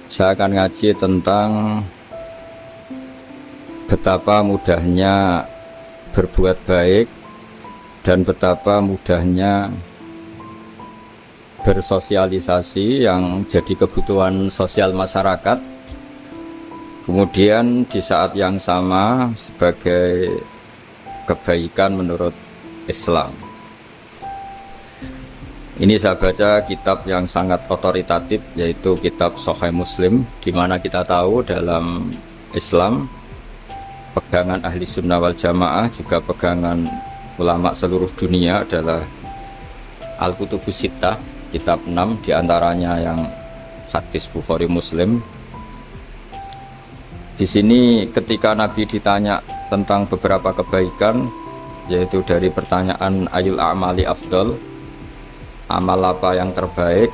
Saya akan ngaji tentang betapa mudahnya berbuat baik dan betapa mudahnya bersosialisasi yang jadi kebutuhan sosial masyarakat. Kemudian di saat yang sama sebagai kebaikan menurut Islam. Ini saya baca kitab yang sangat otoritatif, yaitu kitab Sahih Muslim, di mana kita tahu dalam Islam pegangan ahli sunnah wal jamaah, juga pegangan ulama seluruh dunia adalah Al-Kutubus Sittah, kitab 6 diantaranya yang hadis Bukhari Muslim. Di sini ketika Nabi ditanya tentang beberapa kebaikan, yaitu dari pertanyaan ayul a'mali afdol, amal apa yang terbaik,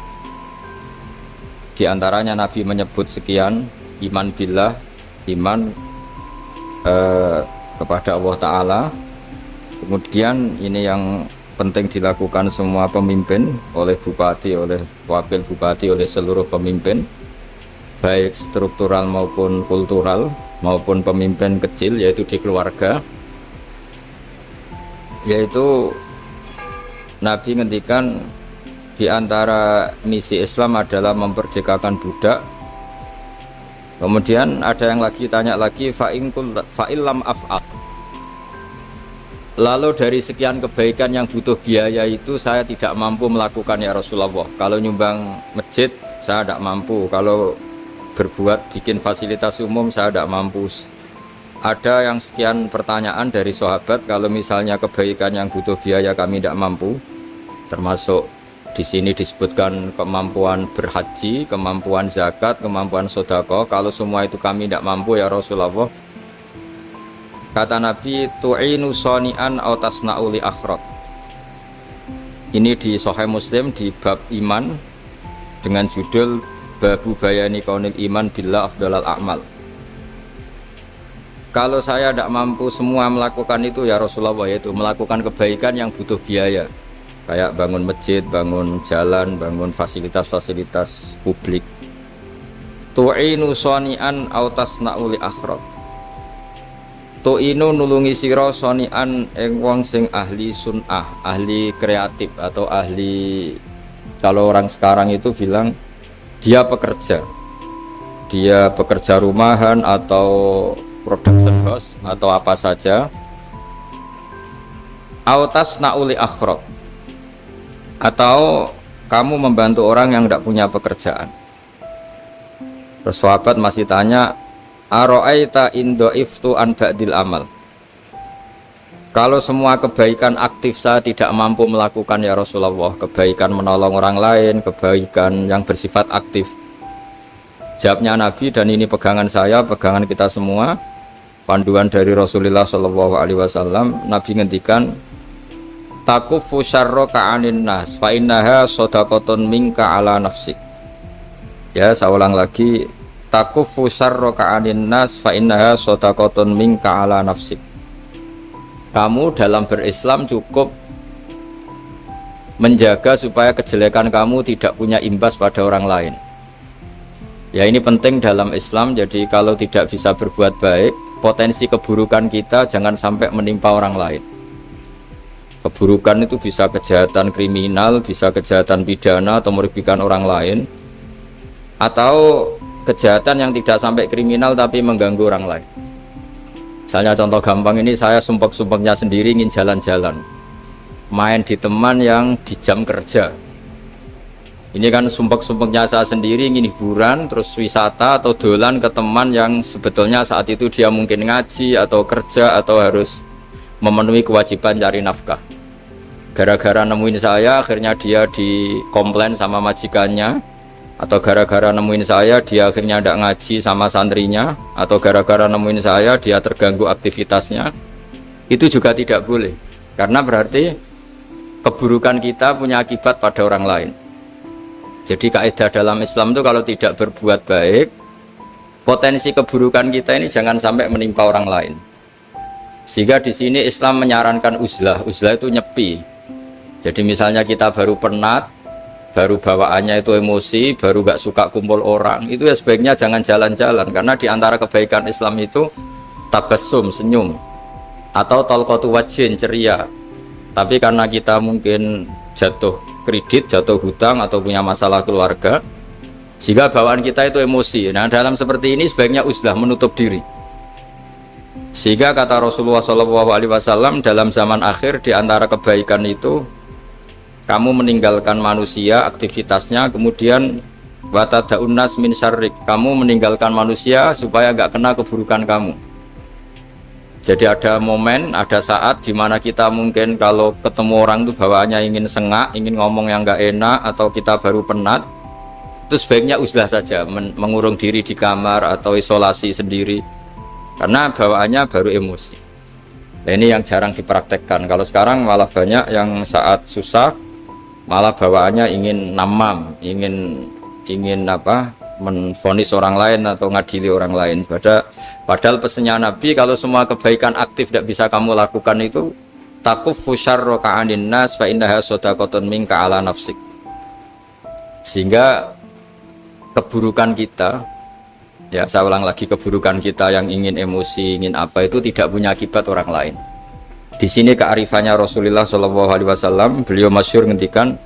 di antaranya Nabi menyebut sekian: iman billah, iman kepada Allah Ta'ala. Kemudian ini yang penting dilakukan semua pemimpin, oleh bupati, oleh wakil bupati, oleh seluruh pemimpin, baik struktural maupun kultural, maupun pemimpin kecil, yaitu di keluarga. Yaitu Nabi ngendikan di antara misi Islam adalah memperdekakan budak. Kemudian ada yang lagi tanya lagi, fa'illam af'al. Lalu dari sekian kebaikan yang butuh biaya itu saya tidak mampu melakukan ya Rasulullah. Kalau nyumbang masjid saya tidak mampu, kalau berbuat bikin fasilitas umum saya tidak mampu. Ada yang sekian pertanyaan dari sahabat, kalau misalnya kebaikan yang butuh biaya kami tidak mampu, termasuk di sini disebutkan kemampuan berhaji, kemampuan zakat, kemampuan sedekah. Kalau semua itu kami tidak mampu ya Rasulullah. Kata Nabi, tu'inu shani'an aw tasna'u li akhirat. Ini di Sahih Muslim di bab iman dengan judul Babu bayani kaunil iman billah afdalal a'mal. Kalau saya tidak mampu semua melakukan itu ya Rasulullah, yaitu melakukan kebaikan yang butuh biaya, kayak bangun masjid, bangun jalan, bangun fasilitas-fasilitas publik. Tu'inu shani'an aw tasna'u li akhirat. Tu'inu nulungi sira shani'an ing wong sing ahli sun'ah, ahli kreatif, atau ahli, kalau orang sekarang itu bilang dia pekerja rumahan atau production house atau apa saja. Aw tasna'u li akhirat, atau kamu membantu orang yang tidak punya pekerjaan. Terus sahabat masih tanya, aro'aita indo'iftu an ba'dil amal. Kalau semua kebaikan aktif saya tidak mampu melakukan ya Rasulullah, kebaikan menolong orang lain, kebaikan yang bersifat aktif. Jawabnya Nabi, dan ini pegangan saya, pegangan kita semua, panduan dari Rasulullah SAW. Nabi ngendikan, takufu syarroka anin nas fa innaha sodakotun minka ala nafsik. Ya, saya ulang lagi, takufu syarroka anin nas fa innaha sodakotun minka ala nafsik. Kamu dalam berislam cukup menjaga supaya kejelekan kamu tidak punya imbas pada orang lain. Ya, ini penting dalam Islam. Jadi kalau tidak bisa berbuat baik, potensi keburukan kita jangan sampai menimpa orang lain. Keburukan itu bisa kejahatan kriminal, bisa kejahatan pidana atau merugikan orang lain, atau kejahatan yang tidak sampai kriminal tapi mengganggu orang lain. Misalnya contoh gampang ini, saya sumpek-sumpeknya sendiri ingin jalan-jalan, main di teman yang di jam kerja. Ini kan sumpek-sumpeknya saya sendiri ingin hiburan, terus wisata atau dolan ke teman yang sebetulnya saat itu dia mungkin ngaji atau kerja atau harus memenuhi kewajiban cari nafkah. Gara-gara nemuin saya akhirnya dia dikomplain sama majikannya, atau gara-gara nemuin saya dia akhirnya tidak ngaji sama santrinya, atau gara-gara nemuin saya dia terganggu aktivitasnya. Itu juga tidak boleh, karena berarti keburukan kita punya akibat pada orang lain. Jadi kaidah dalam Islam itu kalau tidak berbuat baik, potensi keburukan kita ini jangan sampai menimpa orang lain. Sehingga di sini Islam menyarankan uzlah. Uzlah itu nyepi. Jadi misalnya kita baru penat, baru bawaannya itu emosi, baru gak suka kumpul orang, itu ya sebaiknya jangan jalan-jalan, karena diantara kebaikan Islam itu tabassum, senyum, atau talqatu wajhin, ceria. Tapi karena kita mungkin jatuh kredit, jatuh hutang, atau punya masalah keluarga, sehingga bawaan kita itu emosi. Nah, dalam seperti ini sebaiknya uzlah, menutup diri. Sehingga kata Rasulullah SAW, dalam zaman akhir diantara kebaikan itu kamu meninggalkan manusia aktivitasnya, kemudian watada'un nas min syarrik, kamu meninggalkan manusia supaya gak kena keburukan kamu. Jadi ada momen, ada saat dimana kita mungkin kalau ketemu orang itu bawaannya ingin sengak, ingin ngomong yang gak enak, atau kita baru penat, itu sebaiknya uzlah saja, mengurung diri di kamar atau isolasi sendiri, karena bawaannya baru emosi. Nah, ini yang jarang dipraktekkan. Kalau sekarang malah banyak yang saat susah malah bawaannya ingin namam, ingin menvonis orang lain atau ngadili orang lain. Padahal pesannya Nabi, kalau semua kebaikan aktif tidak bisa kamu lakukan itu, takuffu syarra ka'anin nas fa innaha shadaqatun minka ala nafsik. Sehingga keburukan kita, ya saya ulang lagi, keburukan kita yang ingin emosi, ingin apa, itu tidak punya akibat orang lain. Di sini kearifannya Rasulullah SAW, beliau masyhur ngendikan,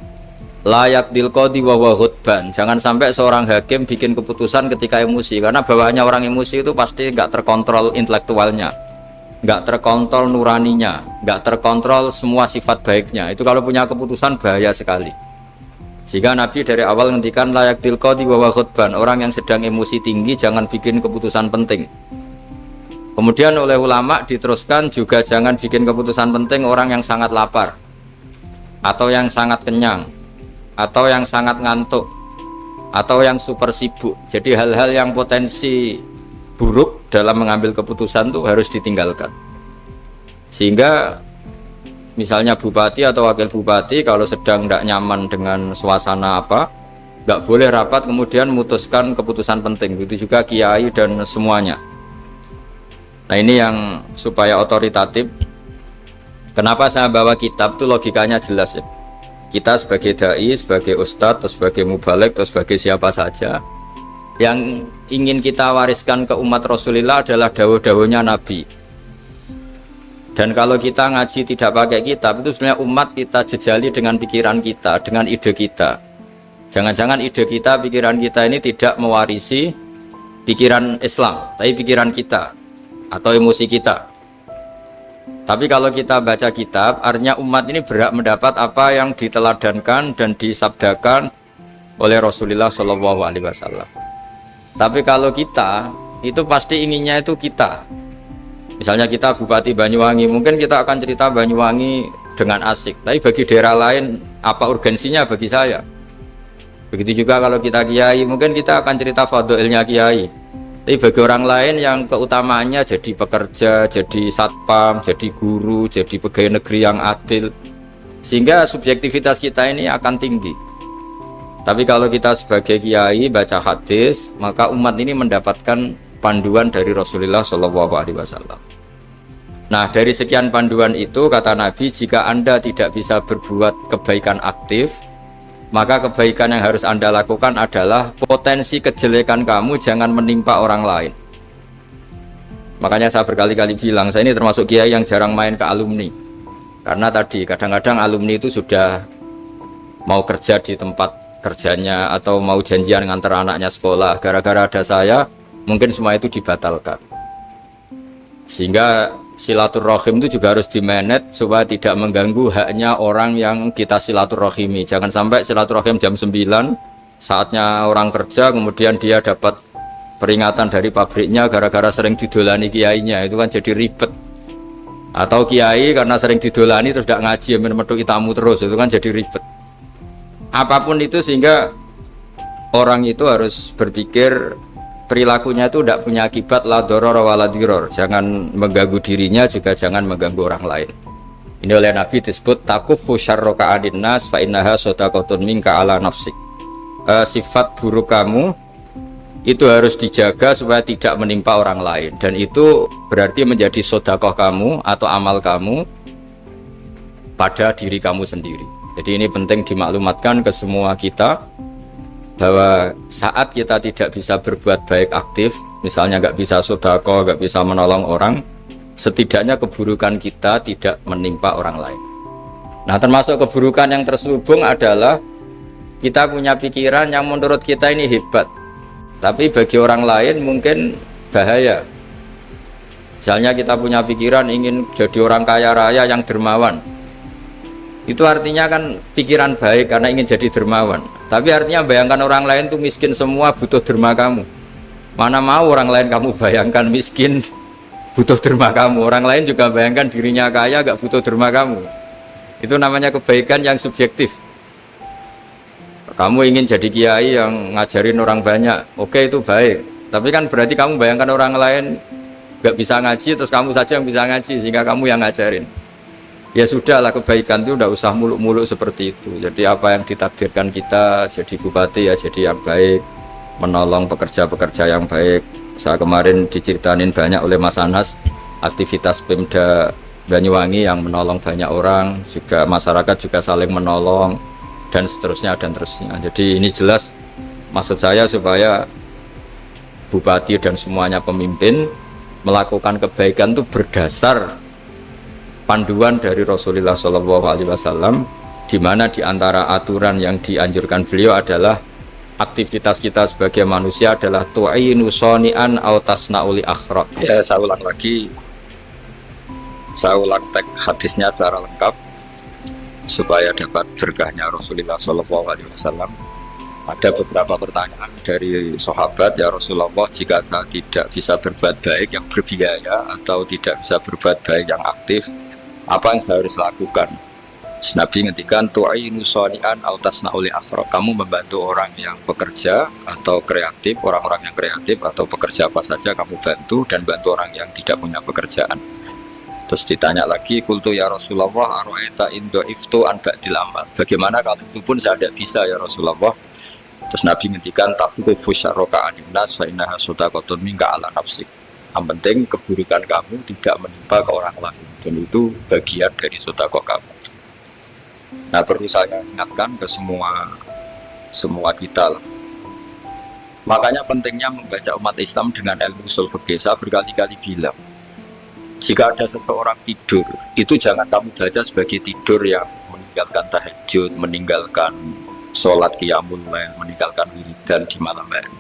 layak dilqadi wa ghadban. Jangan sampai seorang hakim bikin keputusan ketika emosi, karena bawaannya orang emosi itu pasti nggak terkontrol intelektualnya, nggak terkontrol nuraninya, nggak terkontrol semua sifat baiknya. Itu kalau punya keputusan bahaya sekali. Sehingga Nabi dari awal ngendikan layak dilqadi wa ghadban, orang yang sedang emosi tinggi jangan bikin keputusan penting. Kemudian oleh ulama diteruskan juga jangan bikin keputusan penting orang yang sangat lapar, atau yang sangat kenyang, atau yang sangat ngantuk, atau yang super sibuk. Jadi hal-hal yang potensi buruk dalam mengambil keputusan itu harus ditinggalkan. Sehingga misalnya bupati atau wakil bupati kalau sedang tidak nyaman dengan suasana apa, nggak boleh rapat kemudian memutuskan keputusan penting. Begitu juga kiai dan semuanya. Nah, ini yang supaya otoritatif. Kenapa saya bawa kitab itu logikanya jelas ya. Kita sebagai dai, sebagai ustadz, atau sebagai mubalek, atau sebagai siapa saja, yang ingin kita wariskan ke umat Rasulullah adalah dawuh-dawuhnya Nabi. Dan kalau kita ngaji tidak pakai kitab, itu sebenarnya umat kita jejali dengan pikiran kita, dengan ide kita. Jangan-jangan ide kita, pikiran kita ini tidak mewarisi pikiran Islam, tapi pikiran kita atau emosi kita. Tapi kalau kita baca kitab, artinya umat ini berhak mendapat apa yang diteladankan dan disabdakan oleh Rasulullah SAW. Tapi kalau kita, itu pasti inginnya itu kita. Misalnya kita Bupati Banyuwangi, mungkin kita akan cerita Banyuwangi dengan asik. Tapi bagi daerah lain, apa urgensinya bagi saya? Begitu juga kalau kita kiai, mungkin kita akan cerita fadhilnya kiai. Tapi bagi orang lain yang keutamaannya jadi pekerja, jadi satpam, jadi guru, jadi pegawai negeri yang adil, sehingga subjektivitas kita ini akan tinggi. Tapi kalau kita sebagai kiai baca hadis, maka umat ini mendapatkan panduan dari Rasulullah SAW. Nah, dari sekian panduan itu kata Nabi, jika Anda tidak bisa berbuat kebaikan aktif, maka kebaikan yang harus Anda lakukan adalah potensi kejelekan kamu jangan menimpa orang lain. Makanya saya berkali-kali bilang, saya ini termasuk kiai yang jarang main ke alumni. Karena tadi kadang-kadang alumni itu sudah mau kerja di tempat kerjanya atau mau janjian ngantar anaknya sekolah, gara-gara ada saya mungkin semua itu dibatalkan. Sehingga silaturahim itu juga harus dimanage supaya tidak mengganggu haknya orang yang kita silaturahimi. Jangan sampai silaturahim jam 9 saatnya orang kerja, kemudian dia dapat peringatan dari pabriknya gara-gara sering didolani kiainya, itu kan jadi ribet. Atau kiai karena sering didolani terus tidak ngaji, menutupi tamu terus, itu kan jadi ribet. Apapun itu, sehingga orang itu harus berpikir perilakunya itu tidak punya akibat la doror wa la diror. Jangan mengganggu dirinya, juga jangan mengganggu orang lain. Ini oleh Nabi disebut takuffu syarra ka'adin nas fa innaha shadaqatun minka ala nafsik. Sifat buruk kamu itu harus dijaga supaya tidak menimpa orang lain, dan itu berarti menjadi sedekah kamu atau amal kamu pada diri kamu sendiri. Jadi ini penting dimaklumatkan ke semua kita bahwa saat kita tidak bisa berbuat baik aktif, misalnya nggak bisa sedekah, nggak bisa menolong orang, setidaknya keburukan kita tidak menimpa orang lain. Nah, termasuk keburukan yang terselubung adalah kita punya pikiran yang menurut kita ini hebat, tapi bagi orang lain mungkin bahaya. Misalnya kita punya pikiran ingin jadi orang kaya raya yang dermawan. Itu artinya kan pikiran baik karena ingin jadi dermawan. Tapi artinya bayangkan orang lain tuh miskin semua butuh derma kamu. Mana mau orang lain kamu bayangkan miskin butuh derma kamu. Orang lain juga bayangkan dirinya kaya gak butuh derma kamu. Itu namanya kebaikan yang subjektif. Kamu ingin jadi kiai yang ngajarin orang banyak, oke, itu baik. Tapi kan berarti kamu bayangkan orang lain gak bisa ngaji, terus kamu saja yang bisa ngaji sehingga kamu yang ngajarin. Ya sudahlah, kebaikan itu udah usah muluk-muluk seperti itu. Jadi apa yang ditakdirkan kita jadi bupati ya jadi yang baik, menolong pekerja-pekerja yang baik. Saya kemarin diceritain banyak oleh Mas Anas aktivitas Pemda Banyuwangi yang menolong banyak orang, juga masyarakat juga saling menolong dan seterusnya dan terusnya. Jadi ini jelas maksud saya supaya bupati dan semuanya pemimpin melakukan kebaikan itu berdasar panduan dari Rasulullah SAW, di mana di antara aturan yang dianjurkan beliau adalah aktivitas kita sebagai manusia adalah tu'inu soni'an au tasna'uli akhraq. Ya, saya ulang lagi, saya ulang teks hadisnya secara lengkap supaya dapat berkahnya Rasulullah SAW. Ada beberapa pertanyaan dari sahabat, ya Rasulullah, jika saya tidak bisa berbuat baik yang berbiaya atau tidak bisa berbuat baik yang aktif, apa yang saya harus lakukan? Nabi ngendikan tu'inu shani'an au tasna'uli asra. Kamu membantu orang yang bekerja atau kreatif, orang-orang yang kreatif atau pekerja apa saja kamu bantu, dan bantu orang yang tidak punya pekerjaan. Terus ditanya lagi, qultu ya Rasulullah ara'aita in du'iftu an ba'dil amal. Bagaimana kalau itu pun saya tidak bisa ya Rasulullah? Terus Nabi ngendikan tafuku syarraka anin nas fa innaha sadaqatun minka ala nafsik. Yang penting keburukan kamu tidak menimpa ke orang lain, dan itu bagian dari sedekah kamu. Nah, perlu saya ingatkan ke semua kita lah. Makanya pentingnya membaca umat Islam dengan ilmu usul fikih. Saya berkali-kali bilang, jika ada seseorang tidur, itu jangan kamu baca sebagai tidur yang meninggalkan tahajud, meninggalkan sholat qiyamul lail, meninggalkan wiridan di malam hari.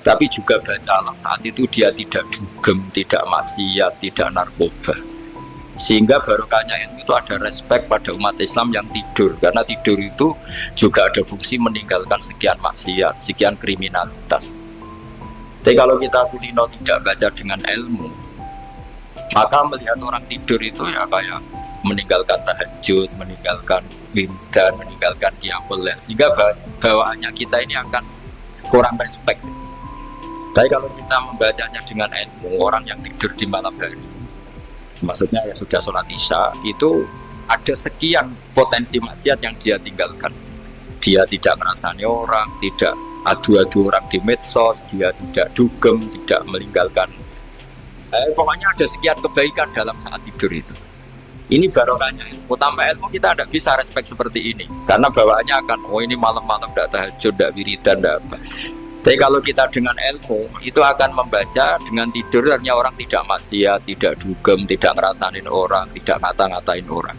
Tapi juga bacalah saat itu dia tidak dugem, tidak maksiat, tidak narkoba. Sehingga barokahnya ilmu itu ada respect pada umat Islam yang tidur. Karena tidur itu juga ada fungsi meninggalkan sekian maksiat, sekian kriminalitas. Tapi kalau kita kulino tidak baca dengan ilmu, maka melihat orang tidur itu ya kayak meninggalkan tahajud, meninggalkan wiridan, meninggalkan qiyamul lail. Sehingga bawaannya kita ini akan kurang respect. Tapi kalau kita membacanya dengan ilmu, orang yang tidur di malam hari, maksudnya ya sudah sholat isya, itu ada sekian potensi maksiat yang dia tinggalkan. Dia tidak merasani orang, tidak adu-adu orang di medsos, dia tidak dugem, tidak meninggalkan. Pokoknya ada sekian kebaikan dalam saat tidur itu. Ini barokahnya ilmu. Tanpa ilmu kita tidak bisa respect seperti ini, karena bawaannya akan, oh ini malam-malam tidak tahajud, tidak wiridan, tidak apa. Tapi kalau kita dengan ilmu, itu akan membaca dengan tidur, artinya orang tidak maksiat, tidak dugem, tidak ngerasain orang, tidak ngata-ngatain orang.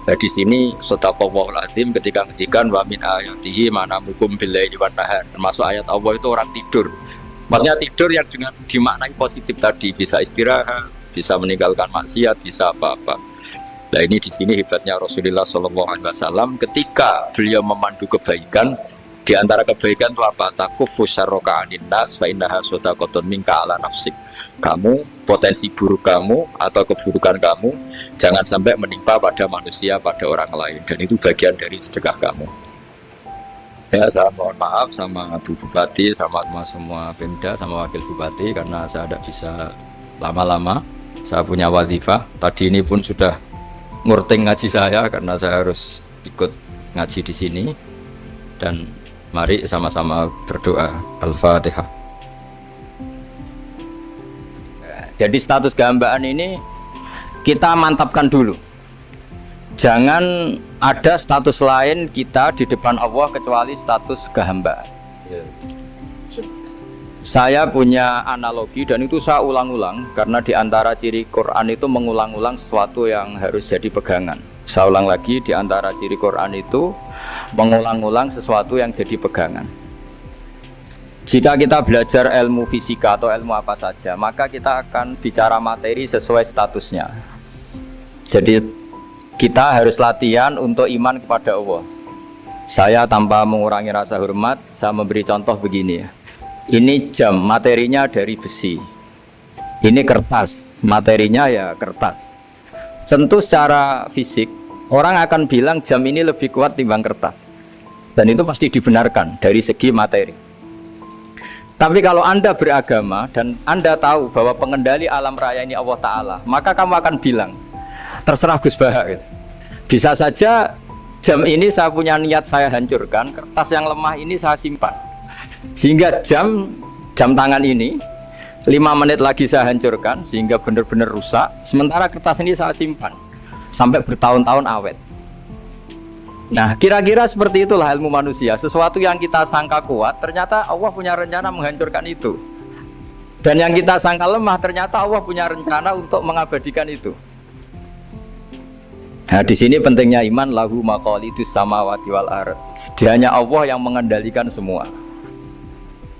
Nah di sini sadaqallahul azim ketika ngedikan wa min ayatihi manamukum billaili wan nahar. Termasuk ayat Allah itu orang tidur. Maksudnya tidur yang dengan dimaknai positif tadi, bisa istirahat, bisa meninggalkan maksiat, bisa apa-apa. Nah ini di sini hebatnya Rasulullah SAW ketika beliau memandu kebaikan. Di antara kebaikan itu apa? Takufu syarroka anin nas fa innaha sadaqatun minka ala nafsik. Kamu, potensi buruk kamu atau keburukan kamu jangan sampai menimpa pada manusia, pada orang lain, dan itu bagian dari sedekah kamu. Ya, saya mohon maaf sama Bu Bupati, sama semua Pemda, sama Wakil Bupati karena saya tidak bisa lama-lama. Saya punya wadifah. Tadi ini pun sudah ngurting ngaji saya karena saya harus ikut ngaji di sini. Dan mari sama-sama berdoa. Al-Fatihah. Jadi status kehambaan ini kita mantapkan dulu. Jangan ada status lain kita di depan Allah kecuali status kehambaan. Saya punya analogi dan itu saya ulang-ulang karena di antara ciri Quran itu mengulang-ulang sesuatu yang harus jadi pegangan. Saya ulang lagi, di antara ciri Quran itu mengulang-ulang sesuatu yang jadi pegangan. Jika kita belajar ilmu fisika atau ilmu apa saja, maka kita akan bicara materi sesuai statusnya. Jadi kita harus latihan untuk iman kepada Allah. Saya tanpa mengurangi rasa hormat, saya memberi contoh begini ya. Ini jam, materinya dari besi. Ini kertas, materinya ya kertas. Tentu secara fisik, orang akan bilang jam ini lebih kuat timbang kertas. Dan itu pasti dibenarkan dari segi materi. Tapi kalau Anda beragama dan Anda tahu bahwa pengendali alam raya ini Allah Ta'ala, maka kamu akan bilang, terserah Gus Baha gitu. Bisa saja jam ini saya punya niat saya hancurkan, kertas yang lemah ini saya simpan. Sehingga jam tangan ini 5 menit lagi saya hancurkan sehingga benar-benar rusak. Sementara kertas ini saya simpan sampai bertahun-tahun awet. Nah, kira-kira seperti itulah ilmu manusia. Sesuatu yang kita sangka kuat, ternyata Allah punya rencana menghancurkan itu. Dan yang kita sangka lemah, ternyata Allah punya rencana untuk mengabadikan itu. Nah, di sini pentingnya iman, lahu maqalidus samawati wal ardh. Hanya Allah yang mengendalikan semua.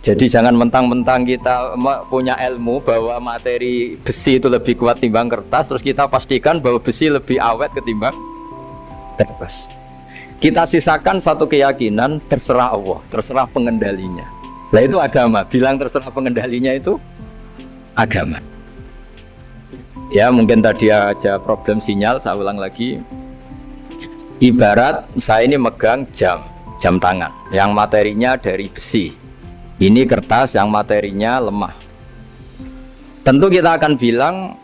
Jadi jangan mentang-mentang kita punya ilmu bahwa materi besi itu lebih kuat timbang kertas, terus kita pastikan bahwa besi lebih awet ketimbang kertas. Kita sisakan satu keyakinan, terserah Allah, terserah pengendalinya. Nah itu agama, bilang terserah pengendalinya itu agama. Ya mungkin tadi aja problem sinyal, saya ulang lagi. Ibarat saya ini megang jam tangan yang materinya dari besi. Ini kertas yang materinya lemah. Tentu kita akan bilang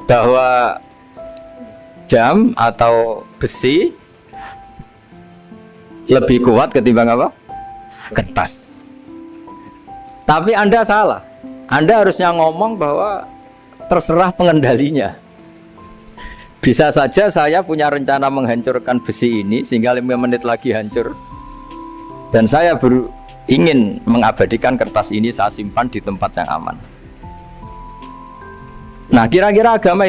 bahwa jam atau besi lebih kuat ketimbang apa? Kertas. Tapi Anda salah. Anda harusnya ngomong bahwa terserah pengendalinya. Bisa saja saya punya rencana menghancurkan besi ini sehingga 5 menit lagi hancur. Dan saya ingin mengabadikan kertas ini, saya simpan di tempat yang aman. Nah kira-kira agama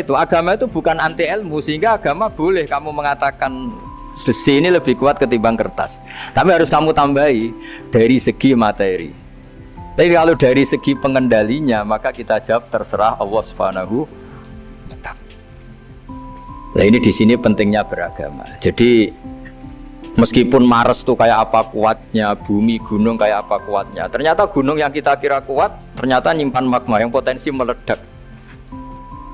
itu bukan anti ilmu, sehingga agama boleh kamu mengatakan besi ini lebih kuat ketimbang kertas. Tapi harus kamu tambahi dari segi materi. Tapi kalau dari segi pengendalinya, maka kita jawab terserah Allah Subhanahu wa ta'ala. Nah ini di sini pentingnya beragama. Jadi meskipun Mars tuh kayak apa kuatnya, bumi, gunung kayak apa kuatnya, ternyata gunung yang kita kira kuat ternyata nyimpan magma yang potensi meledak.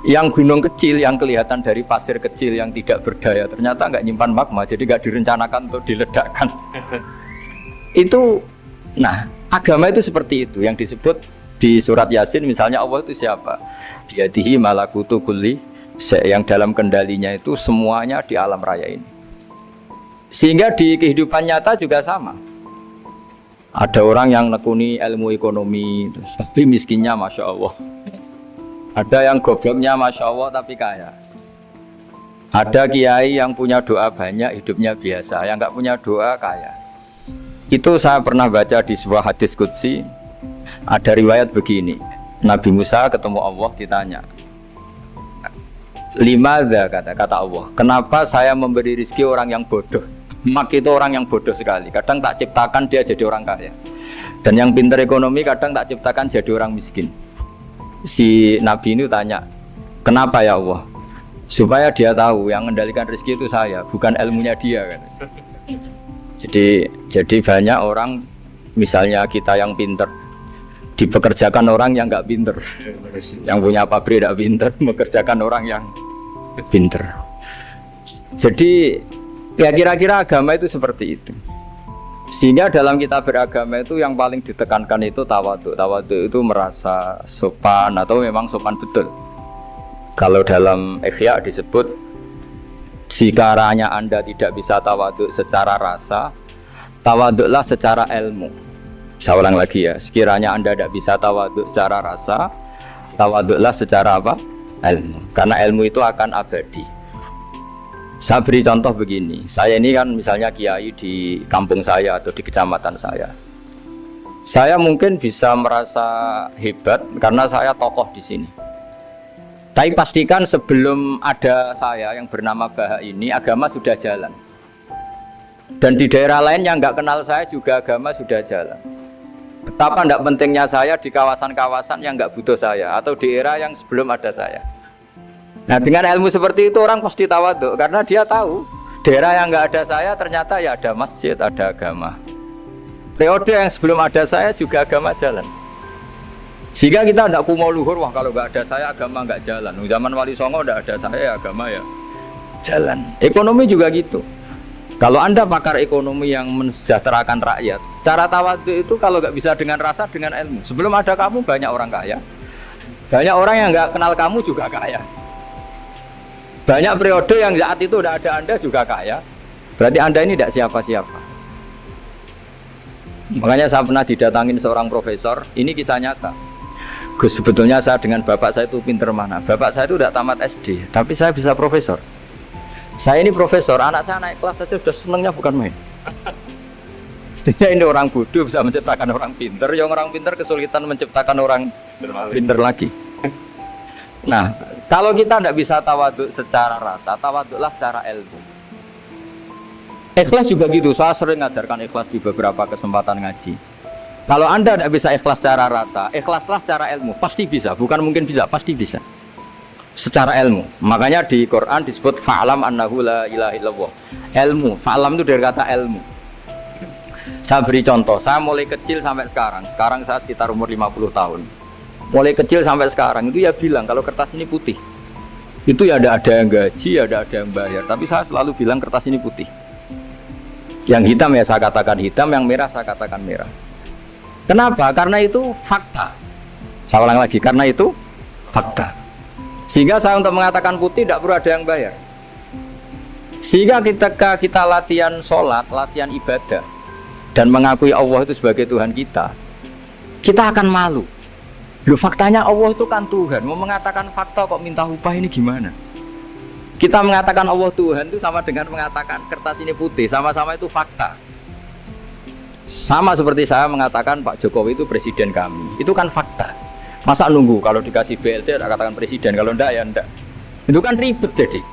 Yang gunung kecil yang kelihatan dari pasir kecil yang tidak berdaya ternyata nggak nyimpan magma, jadi nggak direncanakan untuk diledakkan. Itu, nah agama itu seperti itu yang disebut di surat Yasin misalnya. Allah itu siapa? Biyadihi malakutu kulli, yang dalam kendalinya itu semuanya di alam raya ini. Sehingga di kehidupan nyata juga sama. Ada orang yang nekuni ilmu ekonomi tapi miskinnya Masya Allah. Ada yang gobloknya Masya Allah tapi kaya. Ada kiai yang punya doa banyak, hidupnya biasa. Yang nggak punya doa kaya. Itu saya pernah baca di sebuah hadis qudsi. Ada riwayat begini, Nabi Musa ketemu Allah ditanya, limadza, kata Allah, kenapa saya memberi rezeki orang yang bodoh? Mak itu orang yang bodoh sekali. Kadang tak ciptakan dia jadi orang kaya, dan yang pintar ekonomi kadang tak ciptakan jadi orang miskin. Si Nabi ini tanya, kenapa ya Allah? Supaya dia tahu yang mengendalikan rezeki itu saya, bukan ilmunya dia kan. Jadi banyak orang, misalnya kita yang pintar dipekerjakan orang yang nggak pintar, yang punya pabrik tidak pintar mengerjakan orang yang pintar. Jadi ya kira-kira agama itu seperti itu. Sehingga dalam kita beragama itu yang paling ditekankan itu tawadhu. Tawadhu itu merasa sopan atau memang sopan betul. Kalau dalam Ihya disebut, sekiranya Anda tidak bisa tawadhu secara rasa, tawadhulah secara ilmu. Saya ulang lagi ya, sekiranya Anda tidak bisa tawadhu secara rasa, tawadhulah secara apa? Ilmu. Karena ilmu itu akan abadi. Saya beri contoh begini, saya ini kan misalnya kiai di kampung saya atau di kecamatan saya. Saya mungkin bisa merasa hebat karena saya tokoh di sini. Tapi pastikan sebelum ada saya yang bernama Baha ini, agama sudah jalan. Dan di daerah lain yang nggak kenal saya juga agama sudah jalan. Betapa tidak pentingnya saya di kawasan-kawasan yang nggak butuh saya atau di era yang sebelum ada saya. Nah dengan ilmu seperti itu orang pasti tawaduk karena dia tahu daerah yang nggak ada saya ternyata ya ada masjid, ada agama. Periode yang sebelum ada saya juga agama jalan. Sehingga kita tidak kumo luhur, wah kalau nggak ada saya agama nggak jalan. Zaman Wali Songo nggak ada saya agama ya jalan. Ekonomi juga gitu. Kalau Anda pakar ekonomi yang mensejahterakan rakyat, cara tawaduk itu kalau nggak bisa dengan rasa, dengan ilmu. Sebelum ada kamu banyak orang kaya, banyak orang yang nggak kenal kamu juga kaya. Banyak periode yang saat itu udah ada Anda juga kaya. Berarti Anda ini tidak siapa-siapa. Makanya saya pernah didatangin seorang profesor. Ini kisah nyata. Gus, sebetulnya saya dengan bapak saya itu pinter mana. Bapak saya itu tidak tamat SD, tapi saya bisa profesor. Saya ini profesor, anak saya naik kelas saja sudah senangnya bukan main. Setidaknya ini orang bodoh bisa menciptakan orang pinter. Yang orang pinter kesulitan menciptakan orang pinter lagi. Nah, kalau kita tidak bisa tawaduk secara rasa, tawaduklah secara ilmu. Ikhlas juga gitu, saya sering ngajarkan ikhlas di beberapa kesempatan ngaji. Kalau Anda tidak bisa ikhlas secara rasa, ikhlaslah secara ilmu, pasti bisa, bukan mungkin bisa, pasti bisa. Secara ilmu, makanya di Quran disebut fa'lam annahu la ilaha illallah. Ilmu, fa'lam itu dari kata ilmu. Saya beri contoh, saya mulai kecil sampai sekarang saya sekitar umur 50 tahun. Mulai kecil sampai sekarang itu ya bilang kalau kertas ini putih itu ya ada yang gaji, ada yang bayar, tapi saya selalu bilang kertas ini putih. Yang hitam ya saya katakan hitam, yang merah saya katakan merah. Kenapa? Karena itu fakta. Saya ulang lagi, karena itu fakta. Sehingga saya untuk mengatakan putih tidak perlu ada yang bayar. Sehingga ketika kita latihan sholat, latihan ibadah dan mengakui Allah itu sebagai Tuhan kita akan malu. Loh, faktanya Allah itu kan Tuhan. Mau mengatakan fakta kok minta upah, ini gimana? Kita mengatakan Allah Tuhan itu sama dengan mengatakan kertas ini putih. Sama-sama itu fakta. Sama seperti saya mengatakan Pak Jokowi itu presiden kami. Itu kan fakta. Masa nunggu kalau dikasih BLT katakan presiden, kalau enggak ya enggak. Itu kan ribet jadi.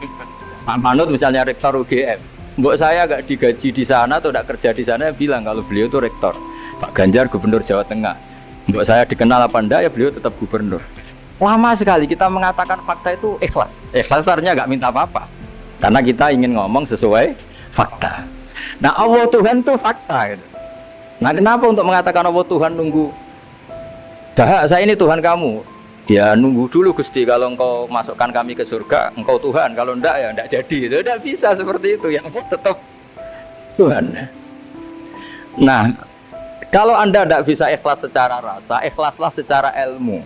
Pak Manut misalnya rektor UGM. Mbok saya enggak digaji di sana atau enggak kerja di sana, bilang kalau beliau itu rektor. Pak Ganjar gubernur Jawa Tengah. Mbok saya dikenal apa enggak ya beliau tetap gubernur. Lama sekali kita mengatakan fakta itu ikhlas. Ikhlas itu artinya enggak minta apa-apa. Karena kita ingin ngomong sesuai fakta. Nah Allah Tuhan itu fakta gitu. Nah kenapa untuk mengatakan Allah Tuhan nunggu? Dah saya ini Tuhan kamu. Ya nunggu dulu Gusti, kalau engkau masukkan kami ke surga engkau Tuhan, kalau enggak ya enggak jadi. Itu enggak bisa seperti itu, yang tetap Tuhan. Nah kalau Anda tidak bisa ikhlas secara rasa, ikhlaslah secara ilmu.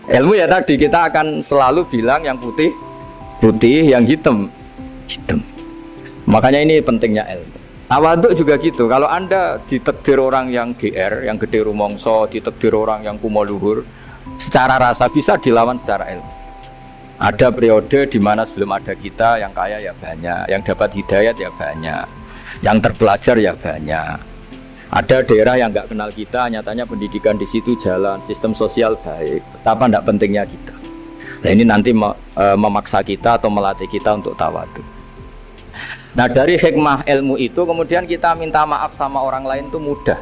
Ilmu ya tadi kita akan selalu bilang yang putih putih, yang hitam hitam. Makanya ini pentingnya ilmu. Tawaduk juga gitu. Kalau Anda ditakdir orang yang GR, yang gede rumongso, ditakdir orang yang kumo luhur, secara rasa bisa dilawan secara ilmu. Ada periode di mana sebelum ada kita yang kaya ya banyak, yang dapat hidayat ya banyak, yang terpelajar ya banyak. Ada daerah yang nggak kenal kita, nyatanya pendidikan di situ jalan, sistem sosial baik. Betapa tidak pentingnya kita. Nah ini nanti memaksa kita atau melatih kita untuk tawaduk. Nah dari hikmah ilmu itu kemudian kita minta maaf sama orang lain itu mudah.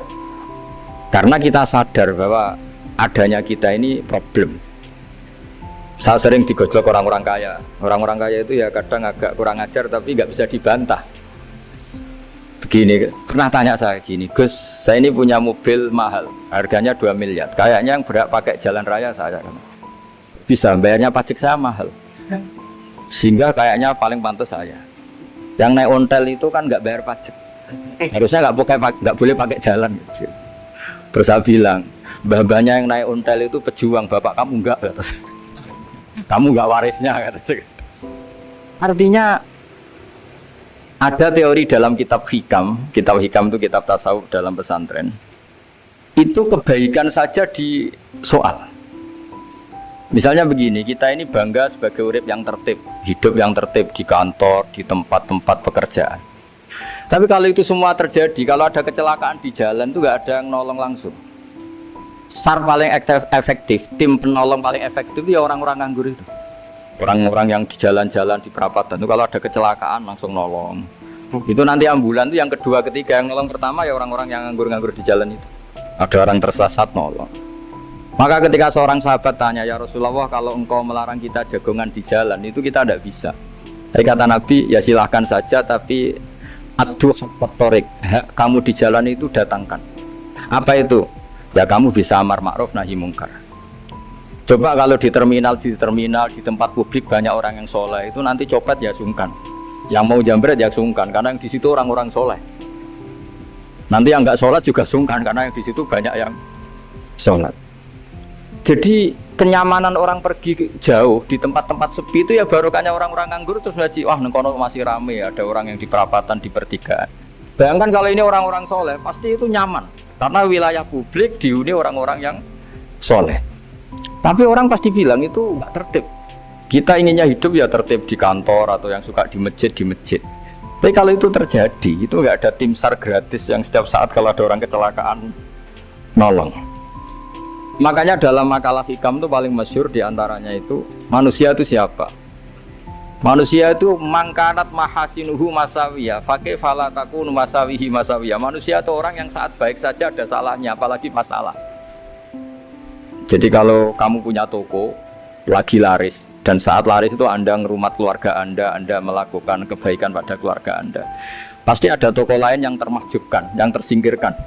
Karena kita sadar bahwa adanya kita ini problem. Saya sering digojlok orang-orang kaya. Orang-orang kaya itu ya kadang agak kurang ajar tapi nggak bisa dibantah. Begini, pernah tanya saya gini, Gus, saya ini punya mobil mahal, harganya 2 miliar. Kayaknya yang berhak pakai jalan raya saya kan. Bisa, bayarnya pajak saya mahal. Sehingga kayaknya paling pantas saya. Yang naik ontel itu kan nggak bayar pajak. Harusnya nggak boleh pakai jalan. Terus saya bilang, mbah-mbahnya yang naik ontel itu pejuang, bapak kamu enggak. Kamu nggak warisnya. Artinya ada teori dalam kitab hikam itu kitab tasawuf dalam pesantren. Itu kebaikan saja di soal. Misalnya begini, kita ini bangga sebagai urip yang tertib, hidup yang tertib di kantor, di tempat-tempat pekerjaan. Tapi kalau itu semua terjadi, kalau ada kecelakaan di jalan itu nggak ada yang nolong langsung. SAR paling efektif, tim penolong paling efektif ya orang-orang nganggur itu. Orang-orang yang di jalan-jalan di perapatan itu kalau ada kecelakaan langsung nolong. Itu nanti ambulan itu yang kedua, ketiga, yang nolong pertama ya orang-orang yang nganggur-nganggur di jalan itu. Ada orang tersesat nolong. Maka ketika seorang sahabat tanya, ya Rasulullah, kalau engkau melarang kita jagongan di jalan, itu kita tidak bisa. Tapi kata Nabi, ya silahkan saja, tapi adu faktorik, kamu di jalan itu datangkan. Apa itu? Ya kamu bisa amar ma'ruf nahi mungkar. Coba kalau di terminal, di tempat publik banyak orang yang soleh, itu nanti copet ya sungkan. Yang mau jambret ya sungkan, karena yang di situ orang-orang soleh. Nanti yang nggak sholat juga sungkan, karena yang di situ banyak yang sholat. Jadi kenyamanan orang pergi jauh di tempat-tempat sepi itu ya barokahnya orang-orang nganggur terus ngaji, wah nengkono masih rame, ada orang yang di perapatan, di pertigaan. Bayangkan kalau ini orang-orang soleh, pasti itu nyaman karena wilayah publik dihuni orang-orang yang soleh. Tapi orang pasti bilang itu nggak tertib. Kita inginnya hidup ya tertib di kantor atau yang suka di masjid, di masjid. Tapi kalau itu terjadi, itu nggak ada tim SAR gratis yang setiap saat kalau ada orang kecelakaan nolong. Makanya dalam makalah hikam itu paling masyhur diantaranya itu manusia itu siapa? Manusia itu mangkanat mahasinuhu masawiyah, fakih falatakun masawihi masawiyah. Manusia itu orang yang saat baik saja ada salahnya, apalagi masalah. Jadi kalau kamu punya toko lagi laris dan saat laris itu Anda ngerumat keluarga Anda melakukan kebaikan pada keluarga Anda, pasti ada toko lain yang termahjubkan, yang tersingkirkan.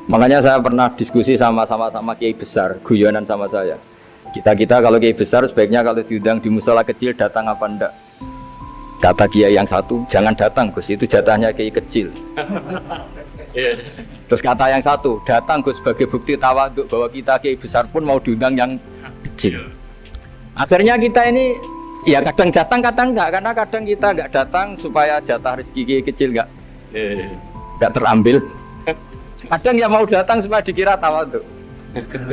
Makanya saya pernah diskusi sama kiai besar, guyonan sama saya. Kita kalau kiai besar sebaiknya kalau diundang di musola kecil datang apa enggak? Kata kiai yang satu, jangan datang Gus, itu jatahnya kiai kecil. Terus kata yang satu, datang Gus sebagai bukti tawaduk bahwa kita kiai besar pun mau diundang yang kecil. Akhirnya kita ini ya kadang datang kadang enggak, karena kadang kita enggak datang supaya jatah rezeki kiai kecil enggak terambil. Kadang ya mau datang supaya dikira tawaduk.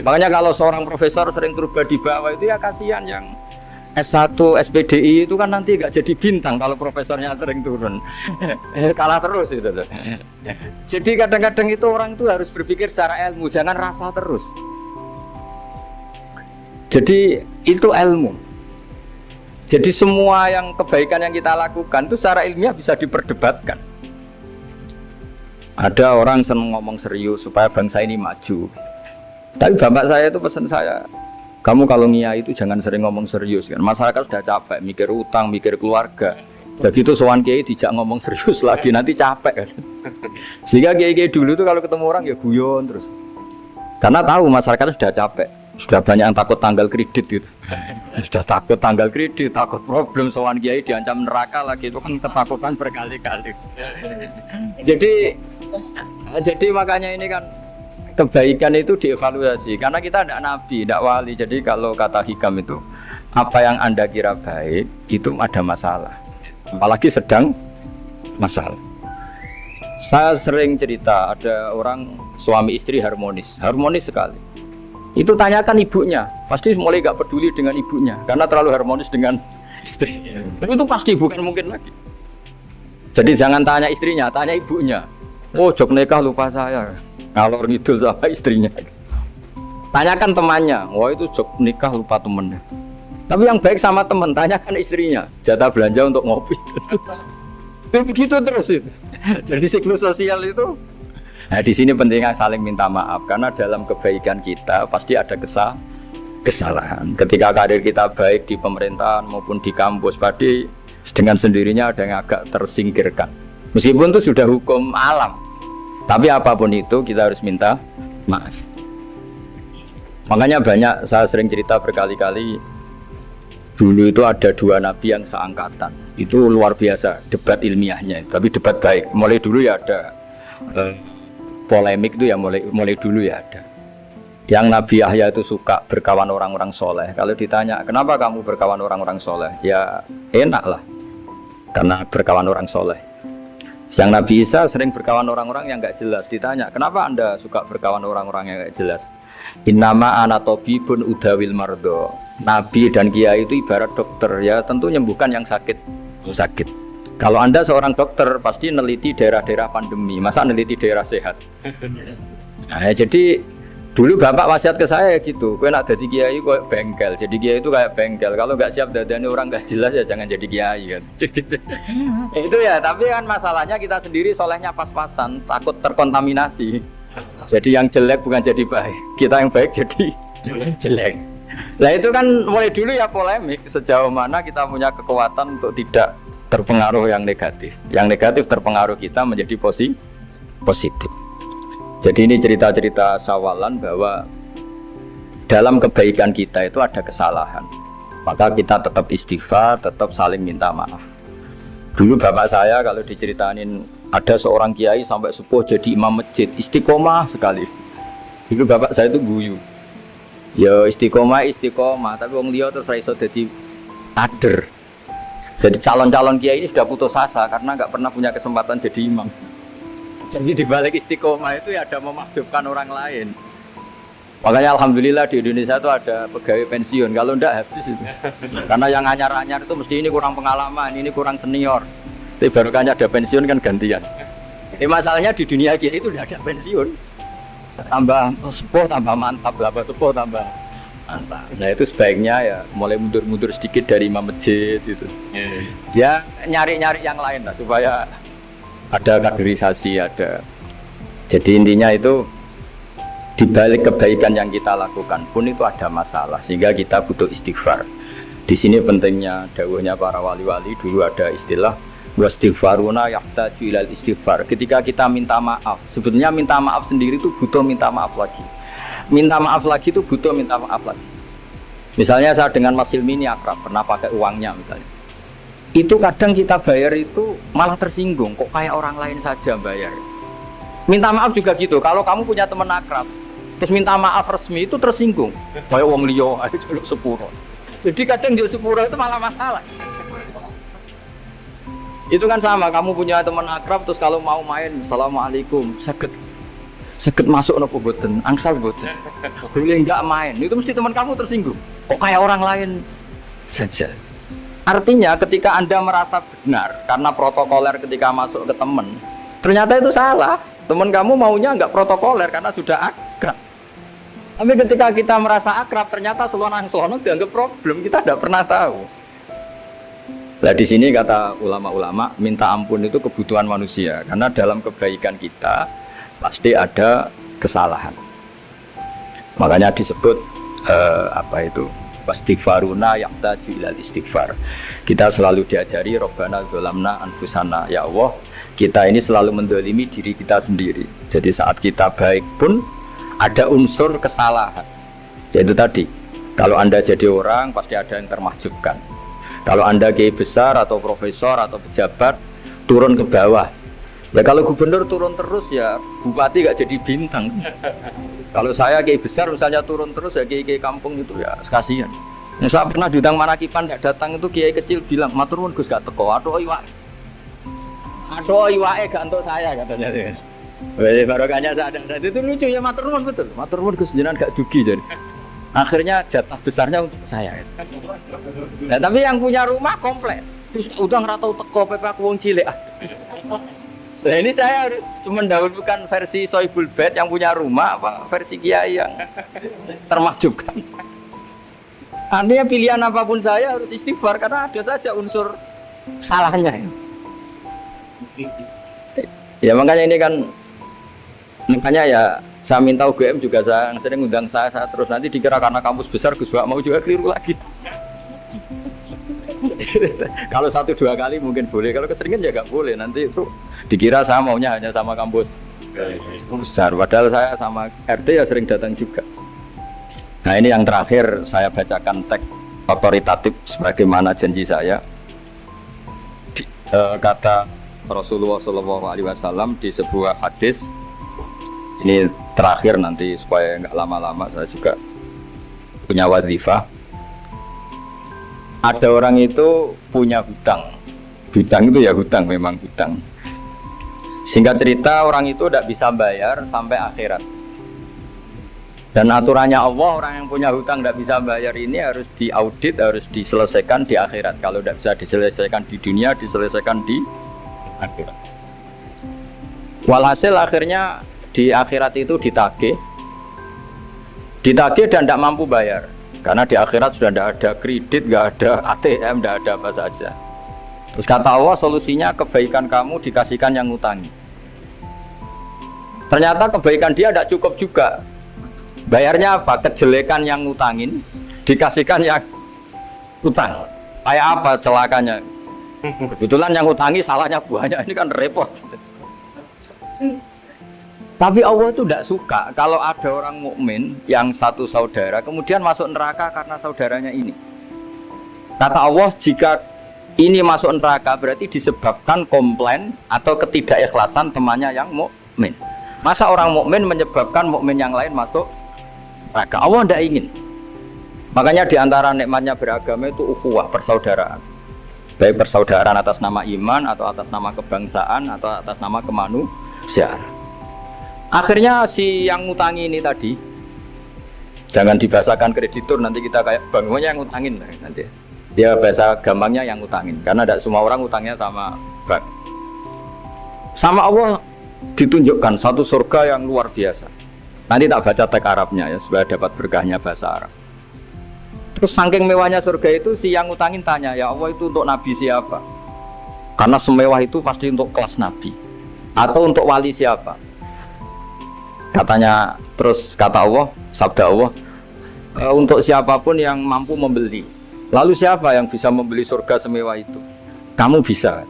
Makanya kalau seorang profesor sering turba di bawah itu ya kasihan yang S1, SPDI itu kan nanti gak jadi bintang kalau profesornya sering turun. Kalah terus itu. Jadi kadang-kadang itu orang itu harus berpikir secara ilmu, jangan rasa terus. Jadi itu ilmu. Jadi semua yang kebaikan yang kita lakukan itu secara ilmiah bisa diperdebatkan. Ada orang senang ngomong serius supaya bangsa ini maju. Tapi bapak saya itu pesan saya, kamu kalau ngiyai itu jangan sering ngomong serius kan. Masyarakat sudah capek mikir utang, mikir keluarga. Jadi itu sowan kiai tidak ngomong serius lagi nanti capek kan. Sehingga kiai dulu itu kalau ketemu orang ya guyon terus. Karena tahu masyarakat sudah capek. Sudah banyak yang takut tanggal kredit gitu. Sudah takut tanggal kredit, takut problem sowan kiai diancam neraka lagi, itu kan ketakutan berkali-kali. Jadi makanya ini kan kebaikan itu dievaluasi karena kita tidak nabi, tidak wali. Jadi kalau kata hikam itu apa yang Anda kira baik itu ada masalah, apalagi sedang masalah. Saya sering cerita ada orang suami istri harmonis sekali. Itu tanyakan ibunya, pasti mulai gak peduli dengan ibunya karena terlalu harmonis dengan istri. Tapi itu pasti bukan mungkin lagi. Jadi jangan tanya istrinya, tanya ibunya. Oh jok nikah lupa saya, ngalor ngidul sama istrinya. Tanyakan temannya, wah itu jok nikah lupa temennya. Tapi yang baik sama teman, tanyakan istrinya, jatah belanja untuk ngopi. Begitu terus itu. Jadi siklus sosial itu. Nah di sini pentingnya saling minta maaf karena dalam kebaikan kita pasti ada kesalahan. Ketika karir kita baik di pemerintahan maupun di kampus, pasti dengan sendirinya ada yang agak tersingkirkan. Meskipun itu sudah hukum alam, tapi apapun itu kita harus minta maaf. Makanya banyak saya sering cerita berkali-kali. Dulu itu ada dua nabi yang seangkatan. Itu luar biasa debat ilmiahnya, tapi debat baik. Mulai dulu ya ada polemik itu ya mulai dulu ya ada. Yang Nabi Yahya itu suka berkawan orang-orang soleh. Kalau ditanya kenapa kamu berkawan orang-orang soleh, ya enak lah karena berkawan orang soleh. Yang Nabi Isa sering berkawan orang-orang yang nggak jelas. Ditanya, kenapa anda suka berkawan orang-orang yang nggak jelas? Innama ana tabibun udawil mardo. Nabi dan kiai itu ibarat dokter, ya tentu menyembuhkan yang sakit. Kalau anda seorang dokter pasti neliti daerah-daerah pandemi, masa neliti daerah sehat? Nah, jadi dulu bapak wasiat ke saya gitu, kowe nak jadi kiai kok bengkel. Jadi kiai itu kayak bengkel, kalau nggak siap dadani orang nggak jelas ya jangan jadi kiai kan. Itu ya, tapi kan masalahnya kita sendiri solehnya pas-pasan, takut terkontaminasi. Jadi yang jelek bukan jadi baik, kita yang baik jadi jelek. Nah itu kan mulai dulu ya polemik, sejauh mana kita punya kekuatan untuk tidak terpengaruh yang negatif. Yang negatif terpengaruh kita menjadi positif. Jadi ini cerita-cerita sawalan bahwa dalam kebaikan kita itu ada kesalahan. Maka kita tetap istighfar, tetap saling minta maaf. Dulu bapak saya kalau diceritain ada seorang kiai sampai sepuh jadi imam masjid, istiqomah sekali. Dulu bapak saya itu guyu. Ya istiqomah, tapi wong liya terus ra iso dadi kader. Jadi calon-calon kiai ini sudah putus asa karena nggak pernah punya kesempatan jadi imam. Jadi di balik istiqomah itu ya ada memakjubkan orang lain. Makanya alhamdulillah di Indonesia itu ada pegawai pensiun, kalau enggak habis itu. Karena yang anyar-anyar itu mesti ini kurang pengalaman, ini kurang senior. Tapi baru kan ada pensiun kan gantian. Masalahnya di dunia kiai itu tidak ada pensiun. Tambah sepuh tambah mantap, sepuh tambah mantap. Nah itu sebaiknya ya mulai mundur-mundur sedikit dari imam masjid gitu. Ya nyari-nyari yang lain lah supaya ada kaderisasi, ada. Jadi intinya itu di balik kebaikan yang kita lakukan pun itu ada masalah sehingga kita butuh istighfar. Di sini pentingnya dawuhnya para wali-wali, dulu ada istilah wastighfaruna yahtaju ilal istighfar. Ketika kita minta maaf, sebetulnya minta maaf sendiri itu butuh minta maaf lagi. Minta maaf lagi itu butuh minta maaf lagi. Misalnya saya dengan Mas Hilmi ini akrab, pernah pakai uangnya misalnya. Itu kadang kita bayar itu malah tersinggung, kok kayak orang lain saja bayar. Minta maaf juga gitu, kalau kamu punya teman akrab terus minta maaf resmi itu tersinggung, kayak wong liya ae jaluk sepuro. Jadi kadang jaluk sepuro itu malah masalah. Itu kan sama, kamu punya teman akrab terus kalau mau main assalamualaikum, sakit masuk nopo boten, angsal boten, boleh enggak main, itu mesti teman kamu tersinggung, kok kayak orang lain saja. Artinya ketika anda merasa benar karena protokoler ketika masuk ke teman, ternyata itu salah. Teman kamu maunya enggak protokoler karena sudah akrab. Tapi ketika kita merasa akrab, ternyata selonang-selonang dianggap problem, kita tidak pernah tahu. Nah di sini kata ulama-ulama, minta ampun itu kebutuhan manusia karena dalam kebaikan kita pasti ada kesalahan. Makanya disebut wastighfaruna yahtaju ilal istighfar. Kita selalu diajari Rabbana dzalamna anfusana, ya Allah, kita ini selalu mendolimi diri kita sendiri. Jadi saat kita baik pun ada unsur kesalahan. Yaitu tadi, kalau anda jadi orang pasti ada yang termahjubkan. Kalau anda kiai besar atau profesor atau pejabat turun ke bawah, ya kalau gubernur turun terus ya bupati gak jadi bintang. Kalau saya kiai besar misalnya turun terus ya kiai kampung itu ya kasihan. Saya pernah diundang Marakipan gak datang itu kiai kecil bilang matur nuwun Gus gak teko, aduh iwake gak untuk saya katanya. Barokahnya saya ada. Itu lucu ya, matur nuwun betul. Matur nuwun Gus jenengan gak dugi jadi. Akhirnya jatah besarnya untuk saya. Nah, tapi yang punya rumah komplek. Terus udah ngeratau teko PP aku wong cilik. Nah, ini saya harus mendahulukan versi Sohibul Bait yang punya rumah apa versi kiai yang termakjubkan. Artinya pilihan apapun saya harus istighfar karena ada saja unsur salahnya. Ya makanya ini kan ya saya minta UGM juga saya sering undang saya terus nanti dikira karena kampus besar Gus Bak mau juga keliru lagi. Kalau 1-2 kali mungkin boleh, kalau keseringan ya nggak boleh, nanti itu dikira saya maunya hanya sama kampus besar, padahal saya sama RT ya sering datang juga. Nah ini yang terakhir saya bacakan teks otoritatif sebagaimana janji saya. Kata Rasulullah SAW di sebuah hadis. Ini terakhir nanti supaya nggak lama-lama, saya juga punya wadhifah. Ada orang itu punya hutang itu ya hutang, memang hutang. Singkat cerita, orang itu tidak bisa bayar sampai akhirat. Dan aturannya Allah, orang yang punya hutang tidak bisa bayar ini harus diaudit, harus diselesaikan di akhirat. Kalau tidak bisa diselesaikan di dunia, diselesaikan di akhirat. Walhasil akhirnya di akhirat itu ditagih dan tidak mampu bayar. Karena di akhirat sudah tidak ada kredit, tidak ada ATM, tidak ada apa saja. Terus kata Allah, solusinya kebaikan kamu dikasihkan yang ngutangi. Ternyata kebaikan dia tidak cukup juga. Bayarnya apa? Kejelekan yang ngutangin dikasihkan yang utang. Kayak apa celakanya? Kebetulan yang ngutangi salahnya banyak, ini kan repot. Tapi Allah itu tidak suka kalau ada orang mukmin yang satu saudara kemudian masuk neraka karena saudaranya ini. Kata Allah, jika ini masuk neraka berarti disebabkan komplain atau ketidakikhlasan temannya yang mukmin. Masa orang mukmin menyebabkan mukmin yang lain masuk neraka? Allah tidak ingin. Makanya diantara nikmatnya beragama itu ukhuwah, persaudaraan. Baik persaudaraan atas nama iman atau atas nama kebangsaan atau atas nama kemanusiaan. Akhirnya si yang ngutangi ini tadi, jangan dibahasakan kreditur, nanti kita kayak bangunnya yang ngutangin nanti. Dia bahasa gampangnya yang ngutangin, karena tidak semua orang ngutangnya sama bank. Sama Allah ditunjukkan satu surga yang luar biasa. Nanti tak baca teks Arabnya ya, supaya dapat berkahnya bahasa Arab. Terus saking mewahnya surga itu, si yang ngutangin tanya, ya Allah itu untuk nabi siapa? Karena semewah itu pasti untuk kelas nabi. Atau untuk wali siapa? Katanya, terus kata Allah, sabda Allah, untuk siapapun yang mampu membeli. Lalu siapa yang bisa membeli surga semewah itu? Kamu bisa.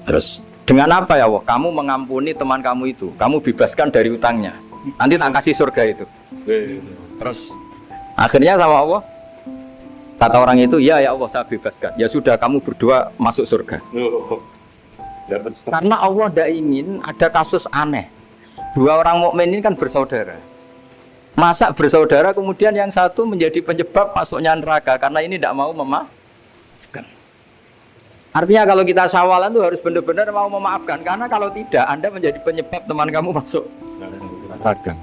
Terus dengan apa ya Allah? Kamu mengampuni teman kamu itu, kamu bebaskan dari utangnya. Nanti tak kasih surga itu. Terus akhirnya sama Allah, kata orang itu, ya Allah saya bebaskan. Ya sudah, kamu berdua masuk surga. Karena Allah tidak ingin ada kasus aneh. Dua orang mukmin ini kan bersaudara. Masa bersaudara kemudian yang satu menjadi penyebab masuknya neraka karena ini tidak mau memaafkan. Artinya kalau kita syawalan itu harus benar-benar mau memaafkan, karena kalau tidak Anda menjadi penyebab teman kamu masuk neraka.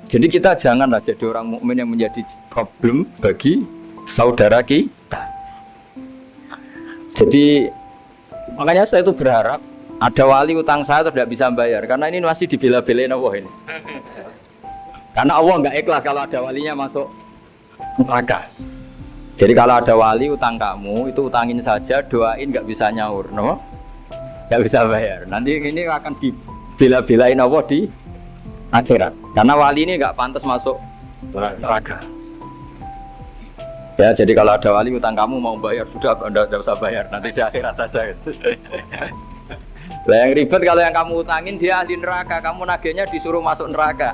Jadi kita janganlah jadi orang mukmin yang menjadi problem bagi saudara kita. Jadi makanya saya itu berharap ada wali utang saya tidak bisa bayar, karena ini masih dibela-belain Allah ini. Karena Allah nggak ikhlas kalau ada walinya masuk neraka. Jadi kalau ada wali utang kamu, itu utangin saja, doain nggak bisa nyaur, no? Nggak bisa bayar. Nanti ini akan dibela-belain Allah di akhirat. Karena wali ini nggak pantas masuk neraka. Ya, jadi kalau ada wali utang kamu mau bayar, sudah nggak usah bayar, nanti di akhirat saja. Lah yang ribet kalau yang kamu utangin dia ahli neraka, kamu nagihnya disuruh masuk neraka.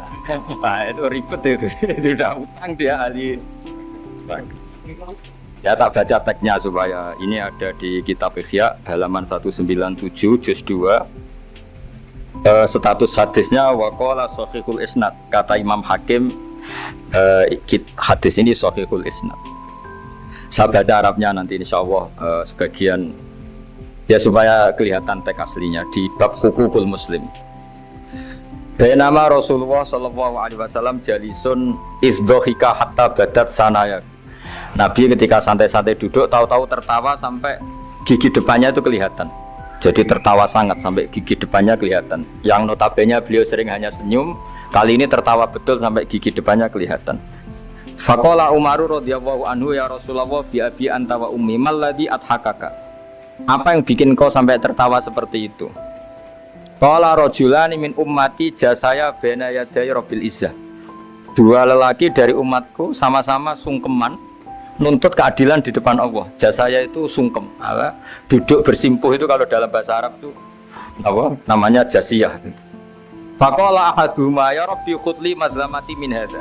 Nah itu ribet itu, sudah utang dia ahli neraka. Ya tak baca teksnya supaya ini ada di kitab Ihya halaman 197 juz 2. Status hadisnya waqala shahihul isnad, kata Imam Hakim, hadis ini shahihul isnad. Saya baca Arabnya nanti insyaallah sebagian ya supaya kelihatan teks aslinya di bab hukukul muslim. Bainama Rasulullah sallallahu alaihi wasallam jalisun izdhika hatta badat sanaya. Nabi ketika santai-santai duduk tahu-tahu tertawa sampai gigi depannya itu kelihatan. Jadi tertawa sangat sampai gigi depannya kelihatan. Yang notabene beliau sering hanya senyum, kali ini tertawa betul sampai gigi depannya kelihatan. Faqala Umar radhiyallahu anhu, ya Rasulullah bi abi anta wa ummi mal ladzi adhakaka. Apa yang bikin kau sampai tertawa seperti itu? Qala rajulani min ummati jasaya baina yaday rabbil izzah. Dua lelaki dari umatku sama-sama sungkeman nuntut keadilan di depan Allah. Jasaya itu sungkem, duduk bersimpuh itu kalau dalam bahasa Arab itu apa? Namanya jasiyah. Faqala ahaduhuma ya rabbi khudli mazlamati min hadza.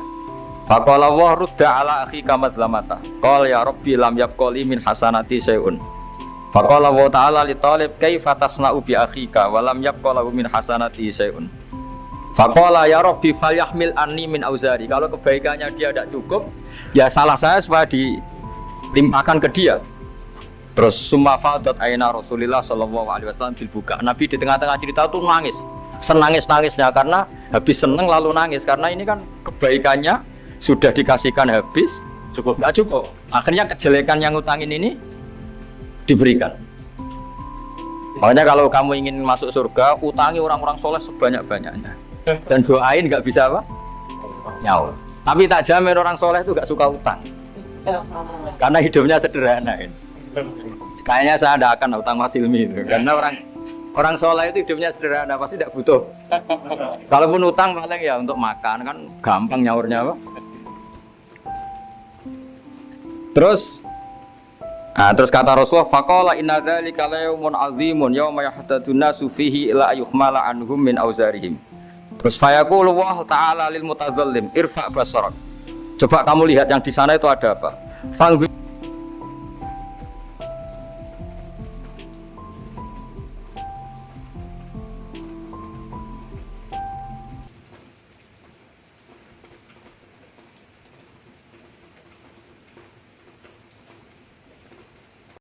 Faqala wa rudda ala akhika mazlamata. Qala ya rabbi lam yabqali min hasanati syai'un. Faqala wa ta'ala li talib kaifa tasna'u bi akhika wa lam yabqa lahu min hasanati syai'un. Faqala ya rabbi falyahmil anni min auzari. Kalau kebaikannya dia tidak cukup, ya salah saya supaya dilimpahkan ke dia. Terus summa fadat aina Rasulillah sallallahu alaihi wasallam bil buka. Nabi di tengah-tengah cerita itu nangis. Senangis-nangisnya karena habis seneng lalu nangis karena ini kan kebaikannya sudah dikasihkan habis nggak cukup. Akhirnya kejelekan yang utangin ini diberikan. Makanya kalau kamu ingin masuk surga, utangi orang-orang soleh sebanyak-banyaknya. Dan doain nggak bisa apa? Nyaur. Tapi tak jamin orang soleh itu nggak suka utang. Karena hidupnya sederhana ini. Kayaknya saya tidak akan utang Mas Ilmi itu. Karena orang soleh itu hidupnya sederhana, pasti tidak butuh. Kalaupun utang paling ya untuk makan, kan gampang nyaurnya apa? Terus kata Rasulullah, faqala inna dzalika la yaumun 'azimun yauma yahtadun nasu fihi ila yuhmala anhum min auzarihim. Terus fayaqulu Allah ta'ala lil mutadzallim irfa basarak. Coba kamu lihat yang di sana itu ada apa?